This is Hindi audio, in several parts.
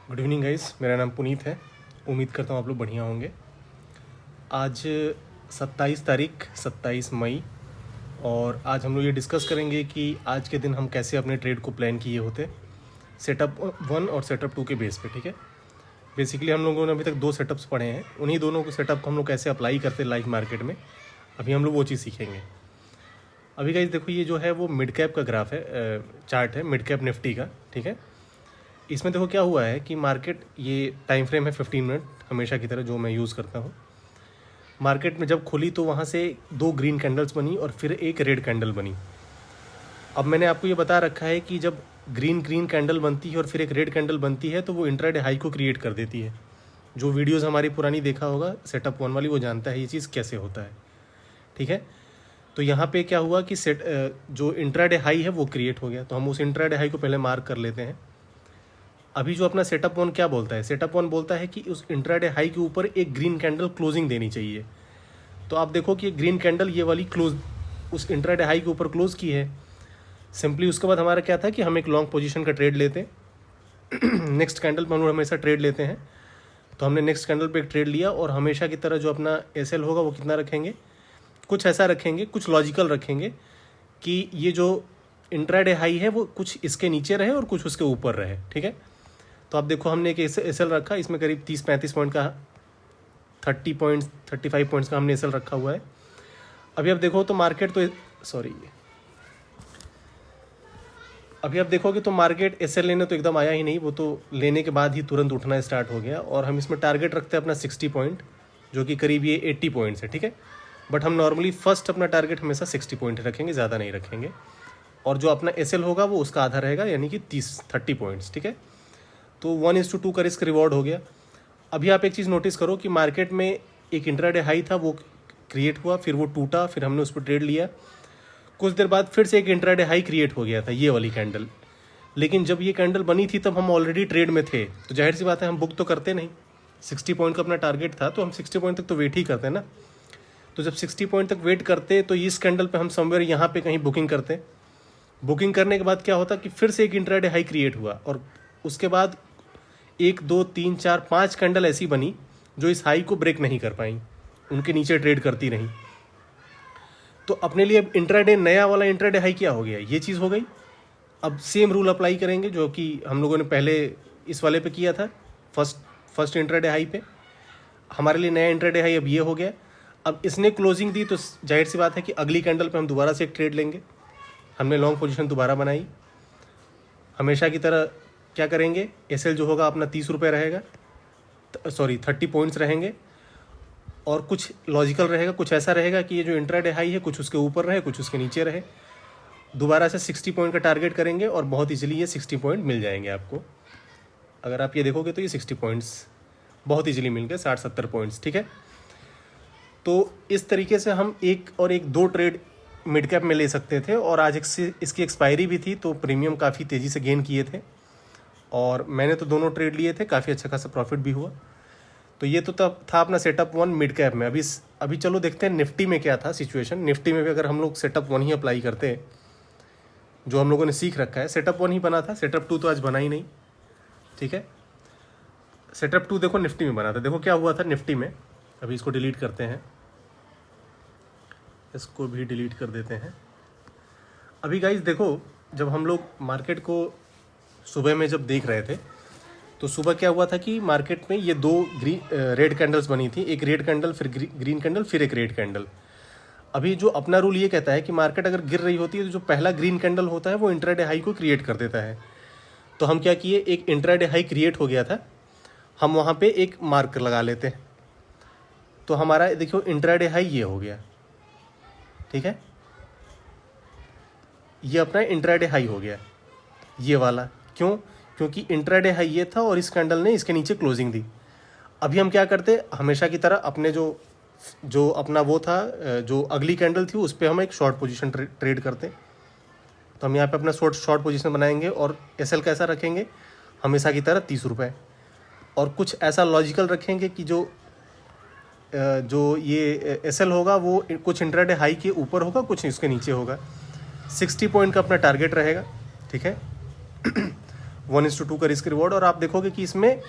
गुड इवनिंग गाइस, मेरा नाम पुनीत है। उम्मीद करता हूँ आप लोग बढ़िया होंगे। आज 27 मई और आज हम लोग ये डिस्कस करेंगे कि आज के दिन हम कैसे अपने ट्रेड को प्लान किए होते सेटअप 1 और सेटअप 2 के बेस पे। ठीक है, बेसिकली हम लोगों ने अभी तक 2 सेटअप्स पढ़े हैं, उन्हीं दोनों को सेटअप को हम लोग कैसे अप्लाई करते लाइव मार्केट में, अभी हम लोग वो चीज़ सीखेंगे। अभी गाइस देखो, ये जो है वो मिड कैप का ग्राफ है, चार्ट है मिड कैप निफ्टी का। ठीक है, इसमें देखो क्या हुआ है कि मार्केट, ये टाइम फ्रेम है 15 मिनट हमेशा की तरह जो मैं यूज़ करता हूँ। मार्केट में जब खुली तो वहाँ से 2 ग्रीन कैंडल्स बनी और फिर एक रेड कैंडल बनी। अब मैंने आपको ये बता रखा है कि जब ग्रीन कैंडल बनती है और फिर एक रेड कैंडल बनती है तो वो इंट्राडे हाई को क्रिएट कर देती है। जो वीडियोज़ हमारी पुरानी देखा होगा सेटअप 1 वाली, वो जानता है ये चीज़ कैसे होता है। ठीक है, तो यहाँ पे क्या हुआ कि जो इंट्राडे हाई है वो क्रिएट हो गया, तो हम उस इंट्राडे हाई को पहले मार्क कर लेते हैं। अभी जो अपना सेटअप 1 क्या बोलता है, सेटअप 1 बोलता है कि उस इंट्राडे हाई के ऊपर एक ग्रीन कैंडल क्लोजिंग देनी चाहिए। तो आप देखो कि ग्रीन कैंडल ये वाली क्लोज उस इंट्राडे हाई के ऊपर क्लोज की है। सिंपली उसके बाद हमारा क्या था कि हम एक लॉन्ग पोजीशन का ट्रेड लेते नेक्स्ट कैंडल पर हम लोग हमेशा ट्रेड लेते हैं, तो हमने नेक्स्ट कैंडल पे एक ट्रेड लिया और हमेशा की तरह जो अपना एसएल होगा वो कितना रखेंगे, कुछ ऐसा रखेंगे, कुछ लॉजिकल रखेंगे कि ये जो इंट्राडे हाई है वो कुछ इसके नीचे रहे और कुछ उसके ऊपर रहे। ठीक है, तो आप देखो हमने एक एसएल रखा, इसमें करीब 30-35 पॉइंट का, 35 पॉइंट्स का हमने एसएल रखा हुआ है। अभी आप देखो तो मार्केट तो अभी आप देखोगे तो मार्केट एसएल लेने तो एकदम आया ही नहीं, वो तो लेने के बाद ही तुरंत उठना स्टार्ट हो गया। और हम इसमें टारगेट रखते हैं अपना 60 पॉइंट, जो कि करीब ये 80 पॉइंट्स है। ठीक है, बट हम नॉर्मली फर्स्ट अपना टारगेट हमेशा 60 पॉइंट रखेंगे, ज़्यादा नहीं रखेंगे। और जो अपना एसएल होगा वो उसका आधा रहेगा, यानी कि 30 पॉइंट्स। ठीक है, तो 1:2 का रिस्क रिवॉर्ड हो गया। अभी आप एक चीज़ नोटिस करो कि मार्केट में एक इंट्राडे हाई था, वो क्रिएट हुआ, फिर वो टूटा, फिर हमने उस पर ट्रेड लिया। कुछ देर बाद फिर से एक इंट्राडे हाई क्रिएट हो गया था, ये वाली कैंडल। लेकिन जब ये कैंडल बनी थी तब हम ऑलरेडी ट्रेड में थे, तो जाहिर सी बात है हम बुक तो करते नहीं। 60 पॉइंट का अपना टारगेट था, तो हम 60 पॉइंट तक तो वेट ही करते ना। तो जब 60 पॉइंट तक वेट करते तो इस कैंडल पे हम समवेयर यहाँ पे कहीं बुकिंग करते। बुकिंग करने के बाद क्या होता कि फिर से एक इंट्राडे हाई क्रिएट हुआ और उसके बाद 1 2 3 4 5 कैंडल ऐसी बनी जो इस हाई को ब्रेक नहीं कर पाई, उनके नीचे ट्रेड करती रहीं। तो अपने लिए अब इंट्राडे, नया वाला इंट्राडे हाई क्या हो गया, ये चीज़ हो गई। अब सेम रूल अप्लाई करेंगे जो कि हम लोगों ने पहले इस वाले पे किया था, फर्स्ट इंट्राडे हाई पे। हमारे लिए नया इंट्राडे हाई अब ये हो गया। अब इसने क्लोजिंग दी तो जाहिर सी बात है कि अगली कैंडल पे हम दोबारा से एक ट्रेड लेंगे। हमने लॉन्ग पोजीशन दोबारा बनाई, हमेशा की तरह क्या करेंगे, एसएल जो होगा अपना 30 रुपये रहेगा, 30 पॉइंट्स रहेंगे। और कुछ लॉजिकल रहेगा, कुछ ऐसा रहेगा कि ये जो इंट्राडे हाई है कुछ उसके ऊपर रहे, कुछ उसके नीचे रहे। दोबारा से 60 पॉइंट का टारगेट करेंगे और बहुत इजीली ये 60 पॉइंट मिल जाएंगे आपको। अगर आप ये देखोगे तो ये 60 पॉइंट्स बहुत इजीली मिल गए, 60-70 पॉइंट्स। ठीक है, तो इस तरीके से हम एक और एक 2 ट्रेड मिड कैप में ले सकते थे। और आज इसकी एक्सपायरी भी थी, तो प्रीमियम काफ़ी तेज़ी से गेन किए थे और मैंने तो दोनों ट्रेड लिए थे, काफ़ी अच्छा खासा प्रॉफिट भी हुआ। तो ये तो तब था अपना सेटअप 1 मिड कैप में। अभी चलो देखते हैं निफ्टी में क्या था सिचुएशन। निफ्टी में भी अगर हम लोग सेटअप 1 ही अप्लाई करते हैं, जो हम लोगों ने सीख रखा है, सेटअप 1 ही बना था, सेटअप 2 तो आज बना ही नहीं। ठीक है, सेटअप 2 देखो निफ्टी में बना था। देखो क्या हुआ था निफ्टी में, अभी इसको डिलीट करते हैं, इसको भी डिलीट कर देते हैं। अभी गाइस देखो, जब हम लोग मार्केट को सुबह में जब देख रहे थे तो सुबह क्या हुआ था कि मार्केट में ये 2 रेड कैंडल्स बनी थी, एक रेड कैंडल फिर ग्रीन कैंडल फिर एक रेड कैंडल। अभी जो अपना रूल ये कहता है कि मार्केट अगर गिर रही होती है तो जो पहला ग्रीन कैंडल होता है वो इंट्राडे हाई को क्रिएट कर देता है। तो हम क्या किए, एक इंट्राडे हाई क्रिएट हो गया था, हम वहाँ पे एक मार्कर लगा लेते हैं। तो हमारा देखो इंट्राडे हाई ये हो गया। ठीक है, ये अपना इंट्राडे हाई हो गया ये वाला। क्यों? क्योंकि इंट्राडे हाई ये था और इस कैंडल ने इसके नीचे क्लोजिंग दी। अभी हम क्या करते, हमेशा की तरह अपने जो अपना वो था, जो अगली कैंडल थी उस पर हम एक शॉर्ट पोजीशन ट्रेड करते। तो हम यहाँ पे अपना शॉर्ट पोजीशन बनाएंगे और एसएल कैसा रखेंगे, हमेशा की तरह 30 रुपये। और कुछ ऐसा लॉजिकल रखेंगे कि जो ये एसएल होगा वो कुछ इंट्राडे हाई के ऊपर होगा, कुछ इसके नीचे होगा। 60 पॉइंट का अपना टारगेट रहेगा। ठीक है, 1:2 का रिस्क रिवॉर्ड। और आप देखोगे कि इसमें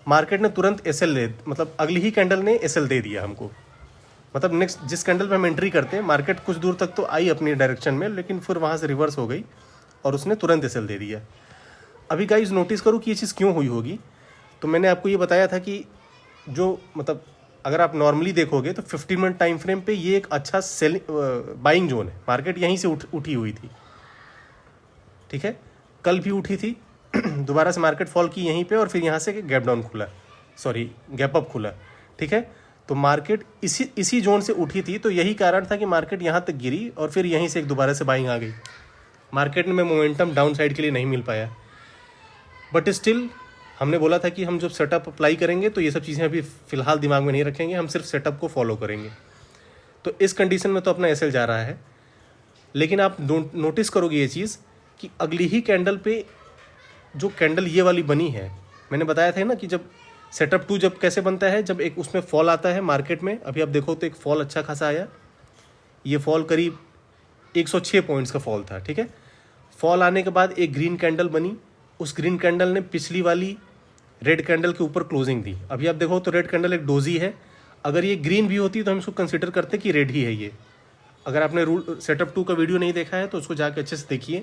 मार्केट ने तुरंत एसएल दे, मतलब अगली ही कैंडल ने एसएल दे दिया हमको। मतलब नेक्स्ट जिस कैंडल पे हम एंट्री करते हैं, मार्केट कुछ दूर तक तो आई अपनी डायरेक्शन में, लेकिन फिर वहाँ से रिवर्स हो गई और उसने तुरंत एसएल दे दिया। अभी गाइस नोटिस करो कि ये चीज़ क्यों हुई होगी। तो मैंने आपको ये बताया था कि जो मतलब अगर आप नॉर्मली देखोगे तो 15 मिनट टाइम फ्रेम पे ये एक अच्छा बाइंग जोन है। मार्केट यहीं से उठी हुई थी, ठीक है, कल भी उठी थी दोबारा से मार्केट फॉल की यहीं पे और फिर यहाँ से गैप डाउन खुला, सॉरी गैप अप खुला, ठीक है। तो मार्केट इसी जोन से उठी थी, तो यही कारण था कि मार्केट यहाँ तक गिरी और फिर यहीं से एक दोबारा से बाइंग आ गई। मार्केट में मोमेंटम डाउन साइड के लिए नहीं मिल पाया, बट स्टिल हमने बोला था कि हम जब सेटअप अप्लाई करेंगे तो ये सब चीज़ें अभी फ़िलहाल दिमाग में नहीं रखेंगे, हम सिर्फ सेटअप को फॉलो करेंगे। तो इस कंडीशन में तो अपना एसएल जा रहा है, लेकिन आप नोटिस करोगे ये चीज़ कि अगली ही कैंडल पे जो कैंडल ये वाली बनी है, मैंने बताया था ना कि जब सेटअप 2 जब कैसे बनता है, जब एक उसमें फॉल आता है मार्केट में। अभी आप देखो तो एक फॉल अच्छा खासा आया, ये फॉल करीब 106 पॉइंट्स का फॉल था, ठीक है। फॉल आने के बाद एक ग्रीन कैंडल बनी, उस ग्रीन कैंडल ने पिछली वाली रेड कैंडल के ऊपर क्लोजिंग दी। अभी आप देखो तो रेड कैंडल एक डोजी है, अगर ये ग्रीन भी होती तो हम इसको कंसिडर करते कि रेड ही है ये। अगर आपने सेटअप 2 का वीडियो नहीं देखा है तो उसको जाके अच्छे से देखिए,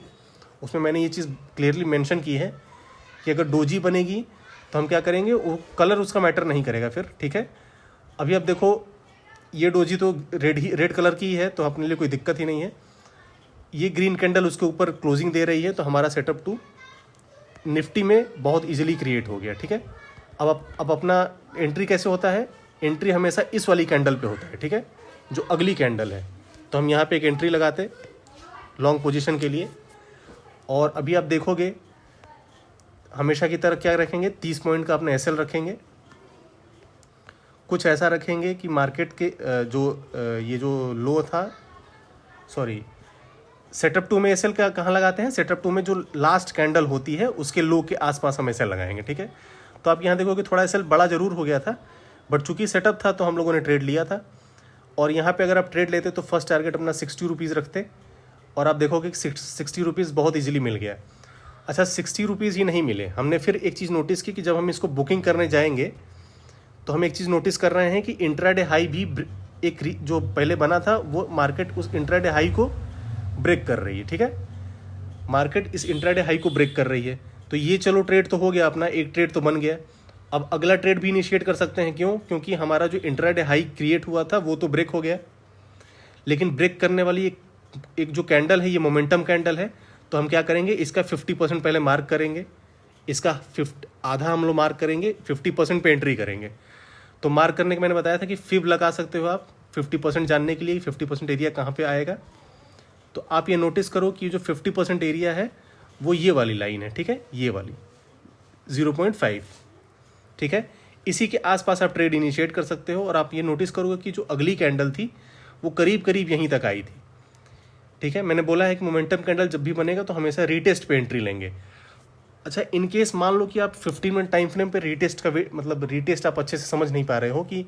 उसमें मैंने ये चीज़ क्लियरली मेंशन की है कि अगर डोजी बनेगी तो हम क्या करेंगे, वो कलर उसका मैटर नहीं करेगा फिर, ठीक है। अभी आप देखो ये डोजी तो रेड कलर की ही है, तो अपने लिए कोई दिक्कत ही नहीं है। ये ग्रीन कैंडल उसके ऊपर क्लोजिंग दे रही है, तो हमारा सेटअप 2 निफ्टी में बहुत इजीली क्रिएट हो गया, ठीक है। अब अपना एंट्री कैसे होता है, एंट्री हमेशा इस वाली कैंडल पे होता है, ठीक है, जो अगली कैंडल है। तो हम यहाँ पे एक एंट्री लगाते लॉन्ग पोजीशन के लिए, और अभी आप देखोगे हमेशा की तरह क्या रखेंगे, 30 पॉइंट का अपना एसएल रखेंगे। कुछ ऐसा रखेंगे कि मार्केट के ये जो लो था, सॉरी सेटअप 2 में एसएल का कहाँ लगाते हैं, सेटअप 2 में जो लास्ट कैंडल होती है उसके लो के आसपास हम एसएल लगाएंगे, ठीक है। तो आप यहाँ देखोगे थोड़ा एसएल बड़ा जरूर हो गया था, बट चूंकि सेटअप था तो हम लोगों ने ट्रेड लिया था। और यहाँ पे अगर आप ट्रेड लेते तो फर्स्ट टारगेट अपना 60 रुपीज़ रखते, और आप देखोगे 60 रुपीज़ बहुत ईजिली मिल गया। अच्छा 60 रुपीज़ ही नहीं मिले, हमने फिर एक चीज़ नोटिस की कि जब हम इसको बुकिंग करने जाएंगे तो हम एक चीज़ नोटिस कर रहे हैं कि इंट्राडे हाई भी एक जो पहले बना था वो मार्केट उस इंट्राडे हाई को ब्रेक कर रही है, ठीक है। मार्केट इस इंट्राडे हाई को ब्रेक कर रही है, तो ये चलो ट्रेड तो हो गया अपना, एक ट्रेड तो बन गया। अब अगला ट्रेड भी इनिशिएट कर सकते हैं, क्यों, क्योंकि हमारा जो इंट्राडे हाई क्रिएट हुआ था वो तो ब्रेक हो गया, लेकिन ब्रेक करने वाली एक जो कैंडल है ये मोमेंटम कैंडल है। तो हम क्या करेंगे, इसका 50% पहले मार्क करेंगे, इसका आधा हम लोग मार्क करेंगे, 50% पे एंट्री करेंगे। तो मार्क करने के मैंने बताया था कि फिब लगा सकते हो आप 50% जानने के लिए, 50% एरिया कहाँ पे आएगा। तो आप ये नोटिस करो कि जो 50% एरिया है वो ये वाली लाइन है, ठीक है, ये वाली 0.5, ठीक है। इसी के आसपास आप ट्रेड इनिशिएट कर सकते हो। और आप ये नोटिस करोगे कि जो अगली कैंडल थी वो करीब करीब यहीं तक आई थी, ठीक है। मैंने बोला है कि मोमेंटम कैंडल जब भी बनेगा तो हमेशा रीटेस्ट पे एंट्री लेंगे। अच्छा इन केस मान लो कि आप 15 मिनट टाइम फ्रेम पे रीटेस्ट का मतलब रीटेस्ट आप अच्छे से समझ नहीं पा रहे हो कि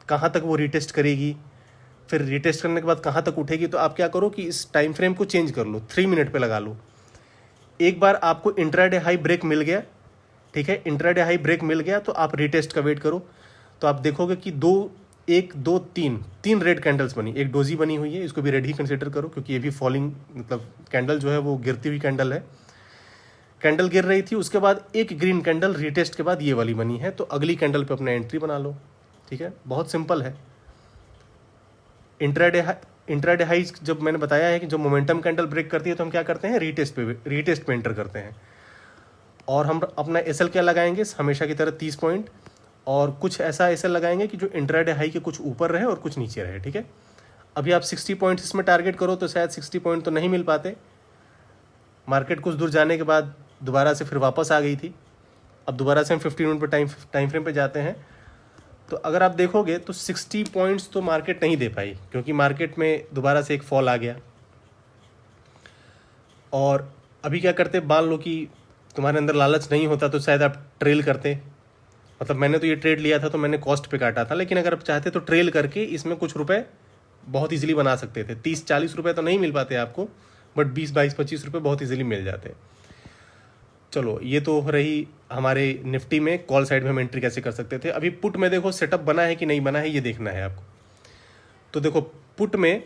कहाँ तक वो रीटेस्ट करेगी, फिर रीटेस्ट करने के बाद कहाँ तक उठेगी, तो आप क्या करो कि इस टाइम फ्रेम को चेंज कर लो, 3 मिनट पे लगा लो। एक बार आपको इंट्राडे हाई ब्रेक मिल गया, ठीक है, इंट्राडे हाई ब्रेक मिल गया तो आप रीटेस्ट का वेट करो। तो आप देखोगे कि 3 रेड कैंडल्स बनी, एक डोजी बनी हुई है, इसको भी रेड ही कंसिडर करो क्योंकि ये भी फॉलिंग मतलब कैंडल जो है वो गिरती हुई कैंडल है, कैंडल गिर रही थी। उसके बाद एक ग्रीन कैंडल रीटेस्ट के बाद ये वाली बनी है, तो अगली कैंडल पे अपना एंट्री बना लो, ठीक है, बहुत सिंपल है। इंट्राडे हाई जब मैंने बताया है कि जब मोमेंटम कैंडल ब्रेक करती है तो हम क्या करते हैं, रीटेस्ट पे एंटर करते हैं। और हम अपना एसएल क्या लगाएंगे, हमेशा की तरह 30 पॉइंट, और कुछ ऐसा एसएल लगाएंगे कि जो इंट्राडे हाई के कुछ ऊपर रहे और कुछ नीचे रहे, ठीक है। अभी आप 60 पॉइंट इसमें टारगेट करो तो शायद 60 पॉइंट तो नहीं मिल पाते, मार्केट कुछ दूर जाने के बाद दोबारा से फिर वापस आ गई थी। अब दोबारा से हम 15 मिनट पर टाइम फ्रेम पे जाते हैं, तो अगर आप देखोगे तो 60 पॉइंट्स तो मार्केट नहीं दे पाई क्योंकि मार्केट में दोबारा से एक फॉल आ गया। और अभी क्या करते, मान लो कि तुम्हारे अंदर लालच नहीं होता तो शायद आप ट्रेल करते, मतलब मैंने तो ये ट्रेड लिया था तो मैंने कॉस्ट पे काटा था, लेकिन अगर आप चाहते तो ट्रेल करके इसमें कुछ रुपए बहुत इजीली बना सकते थे। 30-40 रुपए तो नहीं मिल पाते आपको, बट 20-22-25 रुपए बहुत इजीली मिल जाते। चलो ये तो हो रही हमारे निफ्टी में कॉल साइड में हम एंट्री कैसे कर सकते थे। अभी पुट में देखो सेटअप बना है कि नहीं बना है, ये देखना है आपको। तो देखो पुट में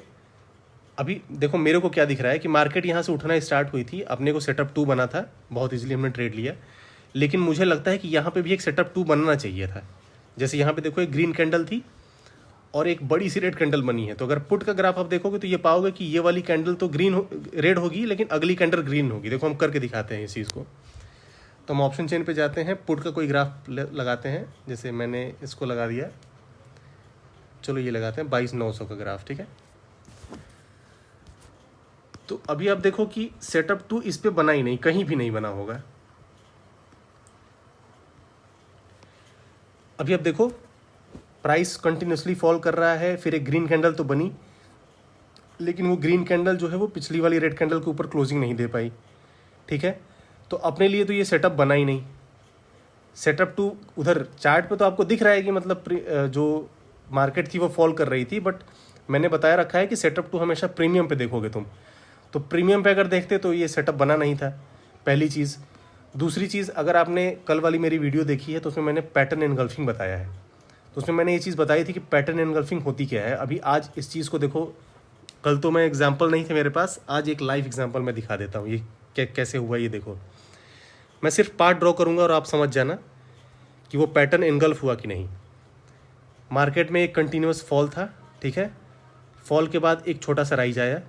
अभी देखो मेरे को क्या दिख रहा है कि मार्केट यहाँ से उठना स्टार्ट हुई थी, अपने को सेटअप 2 बना था, बहुत इजीली हमने ट्रेड लिया। लेकिन मुझे लगता है कि यहाँ पे भी एक सेटअप 2 बनना चाहिए था। जैसे यहाँ पे देखो एक ग्रीन कैंडल थी और एक बड़ी सी रेड कैंडल बनी है। तो अगर पुट का ग्राफ आप देखोगे तो ये पाओगे कि ये वाली कैंडल तो रेड होगी, लेकिन अगली कैंडल ग्रीन होगी। देखो हम करके दिखाते हैं इस चीज़ को। तो हम ऑप्शन चेन पे जाते हैं, पुट का कोई ग्राफ लगाते हैं। जैसे मैंने इसको लगा दिया, चलो ये लगाते हैं 22,900 का ग्राफ, ठीक है। तो अभी आप देखो कि सेटअप 2 इस पे बना ही नहीं, कहीं भी नहीं बना होगा। अभी आप देखो प्राइस कंटिन्यूसली फॉल कर रहा है, फिर एक ग्रीन कैंडल तो बनी, लेकिन वो ग्रीन कैंडल जो है वो पिछली वाली रेड कैंडल के ऊपर क्लोजिंग नहीं दे पाई, ठीक है। तो अपने लिए तो ये सेटअप बना ही नहीं। सेटअप 2 उधर चार्ट पे तो आपको दिख रहा है कि मतलब जो मार्केट थी वो फॉल कर रही थी, बट मैंने बताया रखा है कि सेटअप 2 हमेशा प्रीमियम पे देखोगे तुम। तो प्रीमियम पे अगर देखते तो ये सेटअप बना नहीं था, पहली चीज़। दूसरी चीज़, अगर आपने कल वाली मेरी वीडियो देखी है तो उसमें मैंने पैटर्न एनगल्फिंग बताया है। तो उसमें मैंने ये चीज़ बताई थी कि पैटर्न एनगल्फिंग होती क्या है। अभी आज इस चीज़ को देखो, कल तो मैं एग्जाम्पल नहीं थे मेरे पास, आज एक लाइव एग्जाम्पल मैं दिखा देता हूँ ये कैसे हुआ। ये देखो, मैं सिर्फ पार्ट ड्रॉ करूँगा और आप समझ जाना कि वो पैटर्न एनगल्फ हुआ कि नहीं। मार्केट में एक कंटिन्यूस फॉल था, ठीक है। फॉल के बाद एक छोटा सा राइज आया,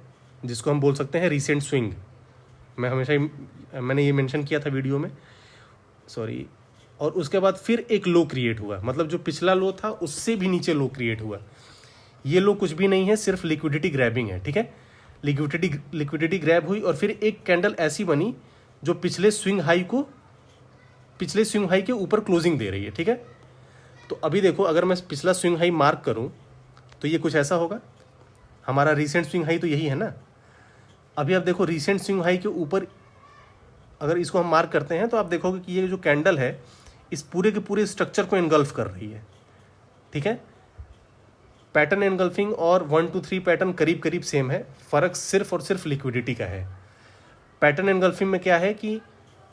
जिसको हम बोल सकते हैं रीसेंट स्विंग। मैंने ये मेंशन किया था वीडियो में, सॉरी। और उसके बाद फिर एक लो क्रिएट हुआ, मतलब जो पिछला लो था उससे भी नीचे लो क्रिएट हुआ। ये लो कुछ भी नहीं है, सिर्फ लिक्विडिटी ग्रैबिंग है, ठीक है। लिक्विडिटी ग्रैब हुई और फिर एक कैंडल ऐसी बनी जो पिछले स्विंग हाई के ऊपर क्लोजिंग दे रही है, ठीक है। तो अभी देखो, अगर मैं पिछला स्विंग हाई मार्क करूं तो ये कुछ ऐसा होगा। हमारा रीसेंट स्विंग हाई तो यही है ना। अभी आप देखो रीसेंट स्विंग हाई के ऊपर अगर इसको हम मार्क करते हैं तो आप देखोगे कि ये जो कैंडल है इस पूरे के पूरे स्ट्रक्चर को एनगल्फ कर रही है, ठीक है। पैटर्न एनगल्फिंग और 1 2 3 पैटर्न करीब करीब सेम है, फ़र्क सिर्फ और सिर्फ लिक्विडिटी का है। पैटर्न एनगल्फिंग में क्या है कि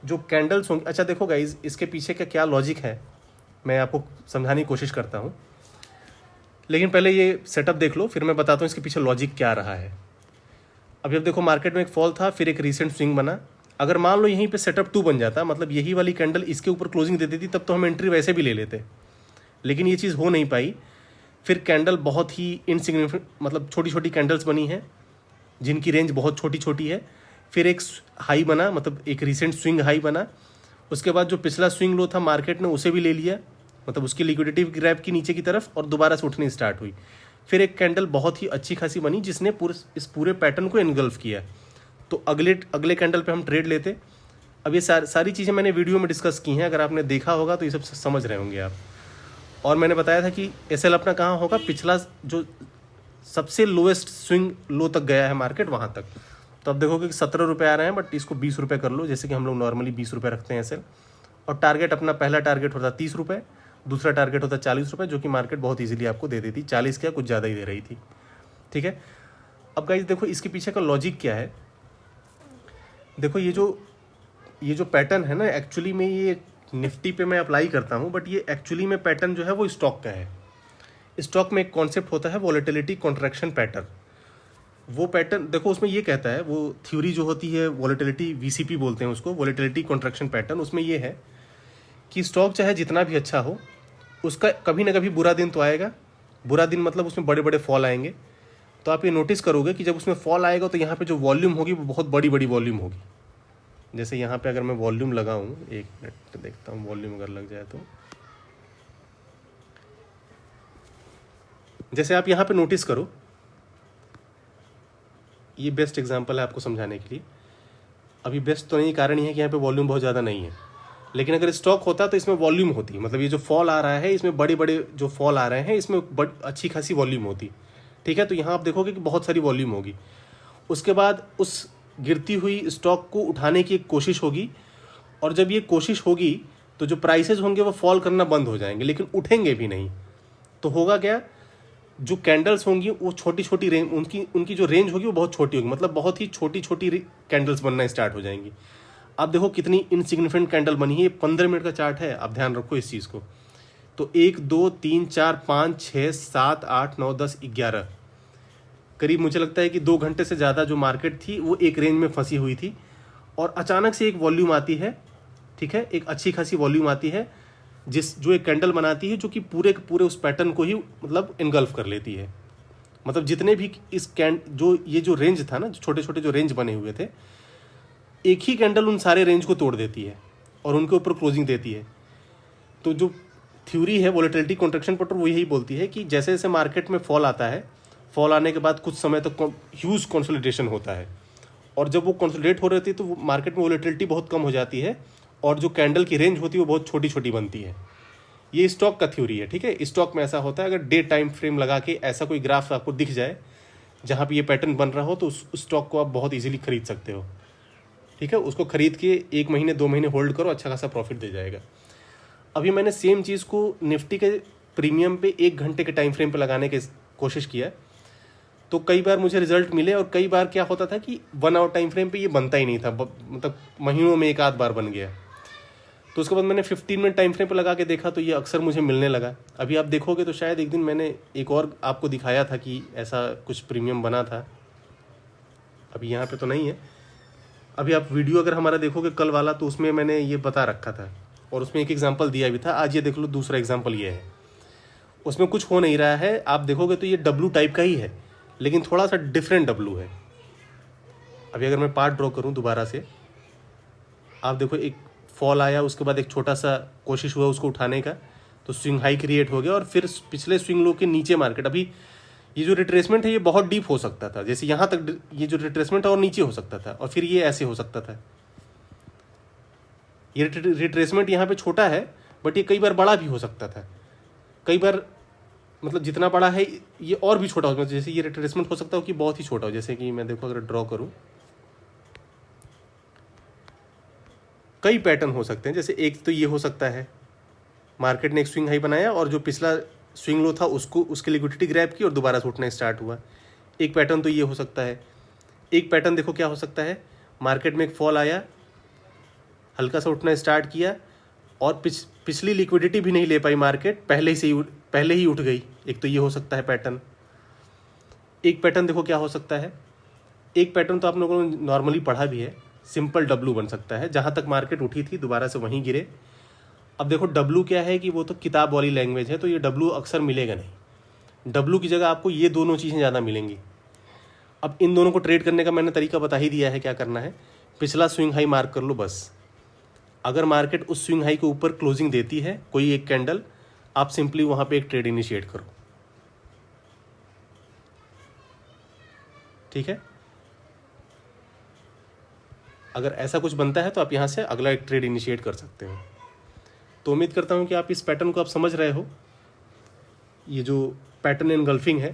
जो कैंडल्स होंगे, अच्छा देखो गाइज, इसके पीछे का क्या लॉजिक है मैं आपको समझाने की कोशिश करता हूँ, लेकिन पहले ये सेटअप देख लो, फिर मैं बताता हूँ इसके पीछे लॉजिक क्या रहा है। अभी अब देखो मार्केट में एक फॉल था, फिर एक रीसेंट स्विंग बना। अगर मान लो यहीं पे सेटअप 2 बन जाता, मतलब यही वाली कैंडल इसके ऊपर क्लोजिंग दे देती, तब तो हम एंट्री वैसे भी ले लेते, लेकिन ये चीज़ हो नहीं पाई। फिर कैंडल बहुत ही इनसिग्निफिकेंट, मतलब छोटी छोटी कैंडल्स बनी हैं जिनकी रेंज बहुत छोटी छोटी है। फिर एक हाई बना, मतलब एक रीसेंट स्विंग हाई बना। उसके बाद जो पिछला स्विंग लो था मार्केट ने उसे भी ले लिया, मतलब उसकी लिक्विडिटी ग्रैब की नीचे की तरफ, और दोबारा से उठनी स्टार्ट हुई। फिर एक कैंडल बहुत ही अच्छी खासी बनी जिसने इस पूरे पैटर्न को एनगल्फ किया। तो अगले कैंडल पे हम ट्रेड लेते। अब ये सारी चीज़ें मैंने वीडियो में डिस्कस की हैं, अगर आपने देखा होगा तो ये सब समझ रहे होंगे आप। और मैंने बताया था कि एसएल अपना कहाँ होगा, पिछला जो सबसे लोएस्ट स्विंग लो तक गया है मार्केट, वहाँ तक। तो अब देखोगे कि 17 रुपये आ रहे हैं, बट इसको 20 रुपये कर लो, जैसे कि हम लोग नॉर्मली 20 रुपये रखते हैं एसएल। और टारगेट अपना, पहला टारगेट होता 30 रुपये, दूसरा टारगेट होता 40 रुपये, जो कि मार्केट बहुत ईजिली आपको दे देती। 40 क्या, कुछ ज़्यादा ही दे रही थी, ठीक है। अब गाइस देखो इसके पीछे का लॉजिक क्या है। देखो ये जो पैटर्न है ना, एक्चुअली में ये निफ्टी पे मैं अप्लाई करता हूँ, बट ये एक्चुअली में पैटर्न जो है वो स्टॉक का है। स्टॉक में एक कॉन्सेप्ट होता है वॉलेटिलिटी कॉन्ट्रैक्शन पैटर्न। वो पैटर्न देखो उसमें ये कहता है, वो थ्योरी जो होती है वॉलेटिलिटी, वीसीपी बोलते हैं उसको, वॉलेटिलिटी कॉन्ट्रैक्शन पैटर्न। उसमें ये है कि स्टॉक चाहे जितना भी अच्छा हो, उसका कभी ना कभी बुरा दिन तो आएगा। बुरा दिन मतलब उसमें बड़े बड़े फॉल आएंगे। तो आप ये नोटिस करोगे कि जब उसमें फॉल आएगा तो यहाँ पे जो वॉल्यूम होगी वो बहुत बड़ी बड़ी वॉल्यूम होगी। जैसे यहाँ पे अगर मैं वॉल्यूम लगाऊं, एक मिनट देखता हूँ वॉल्यूम अगर लग जाए तो, जैसे आप यहाँ पे नोटिस करो, ये बेस्ट एग्जांपल है आपको समझाने के लिए। अभी बेस्ट तो नहीं, कारण ये है कि यहाँ पे वॉल्यूम बहुत ज़्यादा नहीं है, लेकिन अगर स्टॉक होता तो इसमें वॉल्यूम होती, मतलब ये जो फॉल आ रहा है इसमें बड़े बड़े जो फॉल आ रहे हैं इसमें अच्छी खासी वॉल्यूम होती, ठीक है। तो यहाँ आप देखोगे कि बहुत सारी वॉल्यूम होगी। उसके बाद उस गिरती हुई स्टॉक को उठाने की एक कोशिश होगी, और जब ये कोशिश होगी तो जो प्राइसेज होंगे वो फॉल करना बंद हो जाएंगे, लेकिन उठेंगे भी नहीं। तो होगा क्या, जो कैंडल्स होंगी वो छोटी छोटी रेंज, उनकी जो रेंज होगी वो बहुत छोटी होगी, मतलब बहुत ही छोटी छोटी कैंडल्स बनना स्टार्ट हो जाएंगी। आप देखो कितनी इनसिग्निफिकेंट कैंडल बनी है, ये 15 मिनट का चार्ट है, आप ध्यान रखो इस चीज़ को। तो 1 2 3 4 5 6 7 8 9 10 11 करीब मुझे लगता है कि 2 घंटे से ज़्यादा जो मार्केट थी वो एक रेंज में फंसी हुई थी, और अचानक से एक वॉल्यूम आती है, ठीक है, एक अच्छी खासी वॉल्यूम आती है जो एक कैंडल बनाती है जो कि पूरे के पूरे उस पैटर्न को ही मतलब इनगल्फ कर लेती है। मतलब जितने भी इस जो रेंज था ना, जो छोटे छोटे जो रेंज बने हुए थे, एक ही कैंडल उन सारे रेंज को तोड़ देती है और उनके ऊपर क्लोजिंग देती है। तो जो थ्योरी है वोलेटिलिटी कॉन्ट्रैक्शन पटर, वो यही बोलती है कि जैसे जैसे मार्केट में फॉल आता है, फॉल आने के बाद कुछ समय तक ह्यूज कंसोलिडेशन होता है, और जब वो कंसोलिडेट हो रही है तो वो मार्केट में वोलेटिलिटी बहुत कम हो जाती है, और जो कैंडल की रेंज होती है वो बहुत छोटी छोटी बनती है। ये स्टॉक का थ्योरी है, ठीक है। स्टॉक में ऐसा होता है, अगर डे टाइम फ्रेम लगा के ऐसा कोई ग्राफ आपको दिख जाए जहाँ पे ये पैटर्न बन रहा हो, तो उस स्टॉक को आप बहुत इजीली खरीद सकते हो, ठीक है। उसको खरीद के 1 महीने 2 महीने होल्ड करो, अच्छा खासा प्रॉफिट दे जाएगा। अभी मैंने सेम चीज़ को निफ्टी के प्रीमियम पे 1 घंटे के टाइम फ्रेम पे लगाने की कोशिश किया, तो कई बार मुझे रिजल्ट मिले, और कई बार क्या होता था कि 1 आवर टाइम फ्रेम पे ये बनता ही नहीं था, मतलब महीनों में एक आध बार बन गया। तो उसके बाद मैंने 15 मिनट टाइम फ्रेम पे लगा के देखा, तो ये अक्सर मुझे मिलने लगा। अभी आप देखोगे तो शायद एक दिन मैंने एक और आपको दिखाया था कि ऐसा कुछ प्रीमियम बना था, अभी यहाँ पे तो नहीं है। अभी आप वीडियो अगर हमारा देखोगे कल वाला, तो उसमें मैंने ये बता रखा था, और उसमें एक एग्जाम्पल दिया भी था। आज ये देख लो, दूसरा एग्जाम्पल ये है, उसमें कुछ हो नहीं रहा है। आप देखोगे तो ये डब्लू टाइप का ही है, लेकिन थोड़ा सा डिफरेंट डब्लू है। अभी अगर मैं पार्ट ड्रॉ करूं दोबारा से, आप देखो एक फॉल आया, उसके बाद एक छोटा सा कोशिश हुआ उसको उठाने का, तो स्विंग हाई क्रिएट हो गया, और फिर पिछले स्विंग लो के नीचे मार्केट। अभी ये जो रिट्रेसमेंट है ये बहुत डीप हो सकता था, जैसे यहाँ तक ये जो रिट्रेसमेंट है और नीचे हो सकता था, और फिर ये ऐसे हो सकता था। ये रिट्रेसमेंट यहाँ पे छोटा है, बट ये कई बार बड़ा भी हो सकता था। कई बार मतलब जितना बड़ा है ये और भी छोटा हो, जैसे ये रिट्रेसमेंट हो सकता हो कि बहुत ही छोटा हो। जैसे कि मैं देखो अगर ड्रॉ करूं, कई पैटर्न हो सकते हैं। जैसे एक तो ये हो सकता है, मार्केट ने एक स्विंग हाई बनाया और जो पिछला स्विंग लो था उसको उसकी लिक्विडिटी ग्रैब की और दोबारा से उठना स्टार्ट हुआ। एक पैटर्न तो ये हो सकता है। एक पैटर्न देखो क्या हो सकता है, मार्केट में एक फॉल आया, हल्का सा उठना स्टार्ट किया, और पिछली लिक्विडिटी भी नहीं ले पाई मार्केट, पहले ही उठ गई। एक तो ये हो सकता है पैटर्न। एक पैटर्न देखो क्या हो सकता है, एक पैटर्न तो आप लोगों ने नॉर्मली पढ़ा भी है, सिंपल डब्लू बन सकता है। जहाँ तक मार्केट उठी थी दोबारा से वहीं गिरे। अब देखो डब्लू क्या है कि वो तो किताब वाली लैंग्वेज है, तो ये डब्लू अक्सर मिलेगा नहीं। डब्लू की जगह आपको ये दोनों चीज़ें ज़्यादा मिलेंगी। अब इन दोनों को ट्रेड करने का मैंने तरीका बता ही दिया है, क्या करना है, पिछला स्विंग हाई मार्क कर लो बस। अगर मार्केट उस स्विंग हाई के ऊपर क्लोजिंग देती है कोई एक कैंडल, आप सिंपली वहाँ पे एक ट्रेड इनिशिएट करो, ठीक है। अगर ऐसा कुछ बनता है तो आप यहाँ से अगला एक ट्रेड इनिशिएट कर सकते हो। तो उम्मीद करता हूँ कि आप इस पैटर्न को आप समझ रहे हो। ये जो पैटर्न एनगल्फिंग है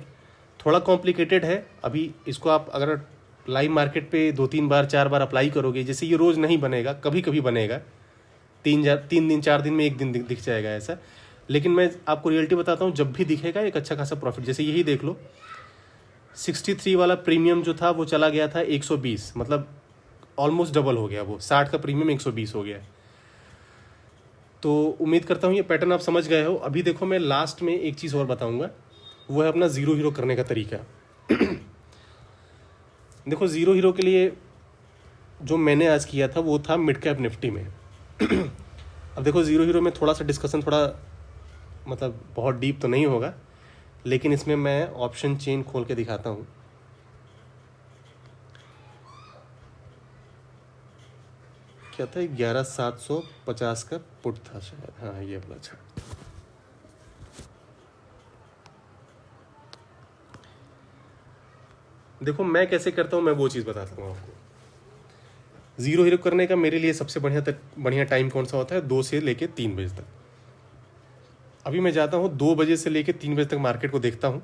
थोड़ा कॉम्प्लिकेटेड है। अभी इसको आप अगर लाइव मार्केट पे 2-3 बार 4 बार अप्लाई करोगे, जैसे ये रोज़ नहीं बनेगा, कभी कभी बनेगा, 3 दिन 4 दिन में एक दिन दिख जाएगा ऐसा। लेकिन मैं आपको रियलिटी बताता हूँ, जब भी दिखेगा एक अच्छा खासा प्रॉफिट। जैसे यही देख लो, 63 वाला प्रीमियम जो था वो चला गया था 120, मतलब ऑलमोस्ट डबल हो गया, वो 60 का प्रीमियम 120 हो गया। तो उम्मीद करता हूँ ये पैटर्न आप समझ गए हो। अभी देखो मैं लास्ट में एक चीज़ और बताऊँगा, वो है अपना ज़ीरो हीरो करने का तरीका। देखो ज़ीरो हीरो के लिए जो मैंने आज किया था वो था मिड कैप निफ्टी में। अब देखो ज़ीरो हीरो में थोड़ा सा डिस्कशन थोड़ा मतलब बहुत डीप तो नहीं होगा, लेकिन इसमें मैं ऑप्शन चेन खोल के दिखाता हूँ। क्या था, 11,750 का पुट था शायद, हाँ ये वाला। अच्छा देखो मैं कैसे करता हूँ, मैं वो चीज़ बताता हूँ आपको। ज़ीरो हीरो करने का मेरे लिए सबसे बढ़िया टाइम कौन सा होता है, 2 से लेके 3 बजे तक। अभी मैं जाता हूँ 2 बजे से लेके 3 बजे तक मार्केट को देखता हूँ,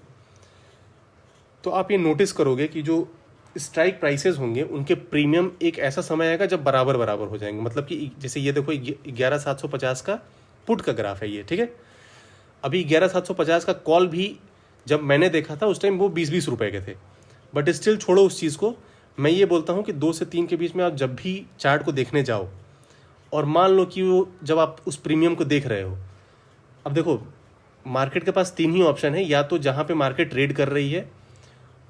तो आप ये नोटिस करोगे कि जो स्ट्राइक प्राइसेस होंगे उनके प्रीमियम एक ऐसा समय आएगा जब बराबर बराबर हो जाएंगे। मतलब कि जैसे ये देखो 11,750 का पुट का ग्राफ है ये, ठीक है। अभी 11,750 का कॉल भी जब मैंने देखा था उस टाइम वो 20-20 रुपए के थे, बट स्टिल छोड़ो उस चीज़ को, मैं ये बोलता हूँ कि 2 से 3 के बीच में आप जब भी चार्ट को देखने जाओ और मान लो कि वो जब आप उस प्रीमियम को देख रहे हो, अब देखो मार्केट के पास 3 ही ऑप्शन है, या तो जहाँ पे मार्केट ट्रेड कर रही है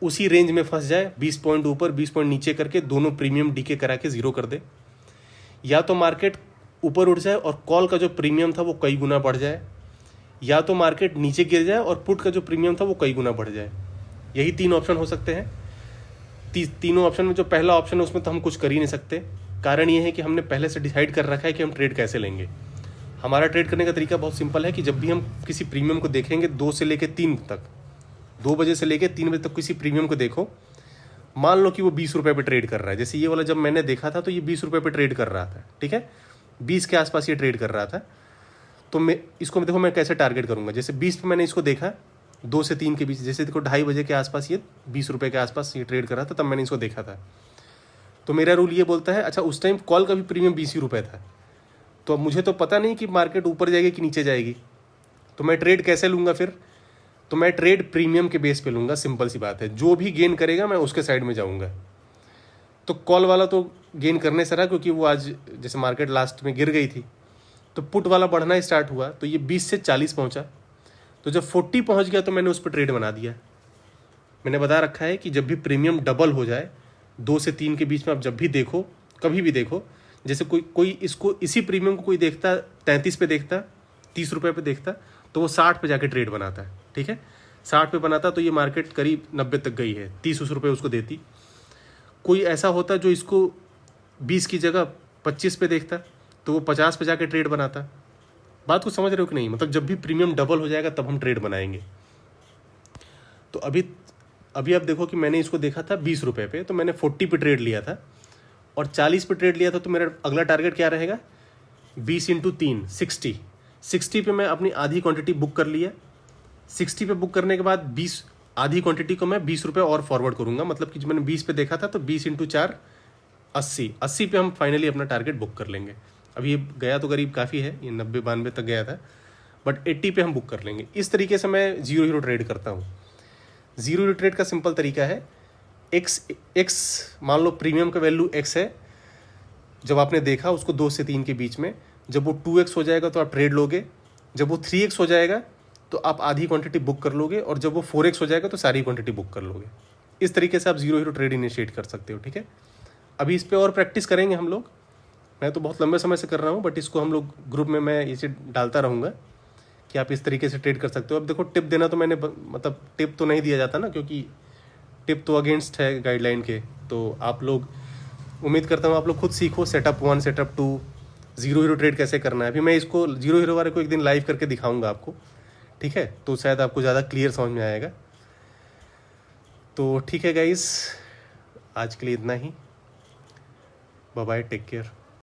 उसी रेंज में फंस जाए, 20 पॉइंट ऊपर 20 पॉइंट नीचे करके दोनों प्रीमियम डीके करा के ज़ीरो कर दे, या तो मार्केट ऊपर उठ जाए और कॉल का जो प्रीमियम था वो कई गुना बढ़ जाए, या तो मार्केट नीचे गिर जाए और पुट का जो प्रीमियम था वो कई गुना बढ़ जाए। यही 3 ऑप्शन हो सकते हैं। तीनों ऑप्शन में जो पहला ऑप्शन है उसमें तो हम कुछ कर ही नहीं सकते। कारण ये है कि हमने पहले से डिसाइड कर रखा है कि हम ट्रेड कैसे लेंगे। हमारा ट्रेड करने का तरीका बहुत सिंपल है कि जब भी हम किसी प्रीमियम को देखेंगे 2 से लेकर 3 तक, 2 बजे से लेकर 3 बजे तक किसी प्रीमियम को देखो, मान लो कि वो 20 रुपये पे ट्रेड कर रहा है। जैसे ये वाला जब मैंने देखा था तो ये 20 रुपये पे ट्रेड कर रहा था, ठीक है, 20 के आसपास ये ट्रेड कर रहा था। तो मैं इसको देखो मैं कैसे टारगेट करूँगा। जैसे 20 पे मैंने इसको देखा 2 से 3 के बीच, जैसे देखो 2:30 बजे के आसपास ये 20 रुपये के आसपास ये ट्रेड कर रहा था, तब मैंने इसको देखा था। तो मेरा रूल ये बोलता है, अच्छा उस टाइम कॉल का भी प्रीमियम 20 ही रुपये था, तो अब मुझे तो पता नहीं कि मार्केट ऊपर जाएगी कि नीचे जाएगी, तो मैं ट्रेड कैसे लूँगा फिर? तो मैं ट्रेड प्रीमियम के बेस पे लूँगा। सिंपल सी बात है, जो भी गेन करेगा मैं उसके साइड में जाऊँगा। तो कॉल वाला तो गेन करने से रहा, क्योंकि वो आज जैसे मार्केट लास्ट में गिर गई थी तो पुट वाला बढ़ना स्टार्ट हुआ, तो ये 20 से 40 पहुँचा। तो जब 40 पहुँच गया तो मैंने उस पर ट्रेड बना दिया। मैंने बता रखा है कि जब भी प्रीमियम डबल हो जाए 2 से 3 के बीच में आप जब भी देखो, कभी भी देखो, जैसे कोई इसको इसी प्रीमियम को कोई देखता 33 पे देखता, 30 रुपये पे देखता, तो वो 60 पे जाके ट्रेड बनाता है, ठीक है, 60 पे बनाता, तो ये मार्केट करीब 90 तक गई है, 30 रुपये उसको देती। कोई ऐसा होता जो इसको 20 की जगह 25 पे देखता, तो वो 50 पे जाके ट्रेड बनाता। बात को समझ रहे हो कि नहीं? मतलब जब भी प्रीमियम डबल हो जाएगा तब हम ट्रेड बनाएंगे। तो अभी आप देखो कि मैंने इसको देखा था 20 रुपये पे, तो मैंने 40 पे ट्रेड लिया था और 40 पे ट्रेड लिया था, तो मेरा अगला टारगेट क्या रहेगा? 20 × 3 60 पे मैं अपनी आधी क्वांटिटी बुक कर लिया। 60 पे बुक करने के बाद 20 आधी क्वांटिटी को मैं 20 रुपये और फॉरवर्ड करूंगा। मतलब कि जो मैंने 20 पे देखा था तो 20 × 4 80 पे हम फाइनली अपना टारगेट बुक कर लेंगे। अभी ये गया तो करीब काफ़ी है, ये 90-92 तक गया था, बट 80 पे हम बुक कर लेंगे। इस तरीके से मैं जीरो हीरो ट्रेड करता हूँ। जीरो हीरो ट्रेड का सिंपल तरीका है, एक्स मान लो प्रीमियम का वैल्यू एक्स है, जब आपने देखा उसको 2 से 3 के बीच में, जब वो 2x हो जाएगा तो आप ट्रेड लोगे, जब वो 3x हो जाएगा तो आप आधी क्वांटिटी बुक कर लोगे, और जब वो 4x हो जाएगा तो सारी क्वांटिटी बुक कर लोगे। इस तरीके से आप जीरो हीरो ट्रेड इनिशिएट कर सकते हो, ठीक है। अभी इस पर और प्रैक्टिस करेंगे हम लोग। मैं तो बहुत लंबे समय से कर रहा हूँ, बट इसको हम लोग ग्रुप में मैं इसे डालता रहूँगा कि आप इस तरीके से ट्रेड कर सकते हो। अब देखो टिप देना तो मैंने मतलब टिप तो नहीं दिया जाता ना, क्योंकि टिप तो अगेंस्ट है गाइडलाइन के। तो आप लोग, उम्मीद करता हूँ आप लोग खुद सीखो setup 1 setup 2 zero hero trade कैसे करना है। अभी मैं इसको जीरो हीरो वाले को एक दिन लाइव करके दिखाऊंगा आपको, ठीक है, तो शायद आपको ज़्यादा क्लियर समझ में आएगा। तो ठीक है गाइस, आज के लिए इतना ही। Bye bye, take care.